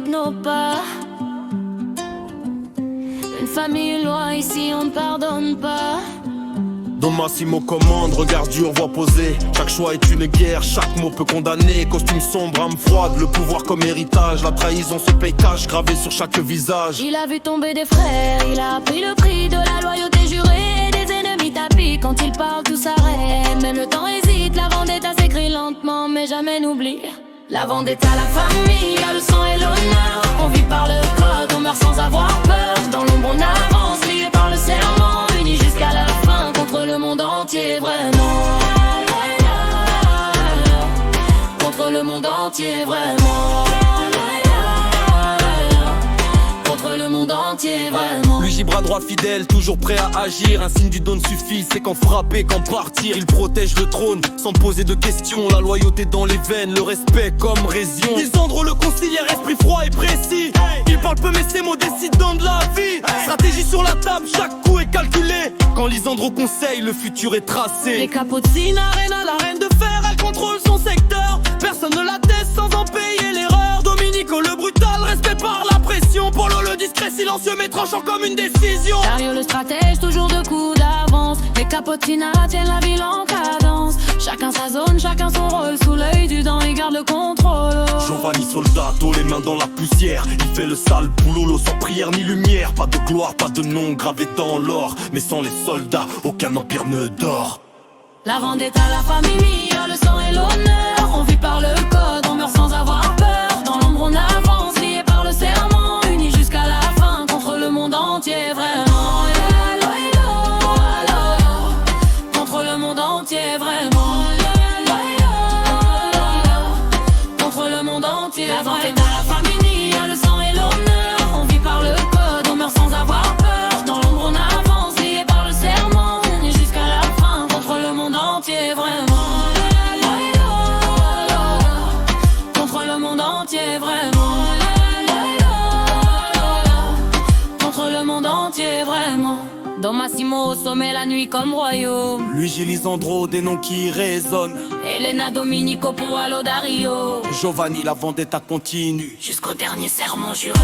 de nos pas. Une famille, une loi, ici on ne pardonne pas. Don Massimo commande, regard dur, voix posée. Chaque choix est une guerre, chaque mot peut condamner. Costume sombre, âme froide, le pouvoir comme héritage. La trahison se paye cash, gravé sur chaque visage. Il a vu tomber des frères, il a pris le prix de la loyauté jurée. Des ennemis tapis, quand il parle tout s'arrête. Même le temps hésite, la vendetta s'écrit lentement mais jamais n'oublie. La vendetta, la famille, le sang et l'honneur. On vit par le code, on meurt sans avoir peur. Dans l'ombre on avance, liés par le serment. Unis jusqu'à la fin, contre le monde entier, vraiment. Contre le monde entier, vraiment. Contre le monde entier, vraiment. Lui, bras droit fidèle, toujours prêt à agir. Un signe du don suffit, c'est qu'en frapper, qu'en partir. Il protège le trône, sans poser de questions. La loyauté dans les veines, le respect comme raison. Lisandro le concilière, esprit froid et précis. Il parle peu mais ses mots décident de la vie. Stratégie sur la table, chaque coup est calculé. Quand Lisandro conseille, le futur est tracé. Les Capocine, Arena, la reine de fer, elle contrôle son secteur. Personne ne la teste sans en payer l'erreur. Dominico le brutal, respect par la pression. Polo le discret, silencieux mais tranchant comme une décision. Dario le stratège, toujours de coups d'avance. Les Capotina tiennent la ville en cadence. Chacun sa zone, chacun son rôle. Sous l'œil du dent, il garde le contrôle. Giovanni Soldato, les mains dans la poussière. Il fait le sale boulot, sans prière ni lumière. Pas de gloire, pas de nom gravé dans l'or. Mais sans les soldats, aucun empire ne dort. La vendetta, la famille, le sang et l'honneur. On vit par le code, on meurt sans avoir peur. Dans l'ombre on avance, liés par le serment. Unis jusqu'à la fin, contre le monde entier, vraiment. Contre le monde entier, vraiment. Contre le monde entier, la vendetta, la famille, le sang et l'honneur. On vit par le code, on meurt sans avoir peur. Dans l'ombre on avance, liés par le serment. Unis jusqu'à la fin, contre le monde entier, vraiment. Contre le monde entier, vraiment. Contre le monde entier, vraiment. Don Massimo au sommet la nuit comme royaume. Luigi Lisandro, des noms qui résonnent. Elena Dominico pour Allo Dario. Giovanni, la vendetta continue. Jusqu'au dernier serment juré.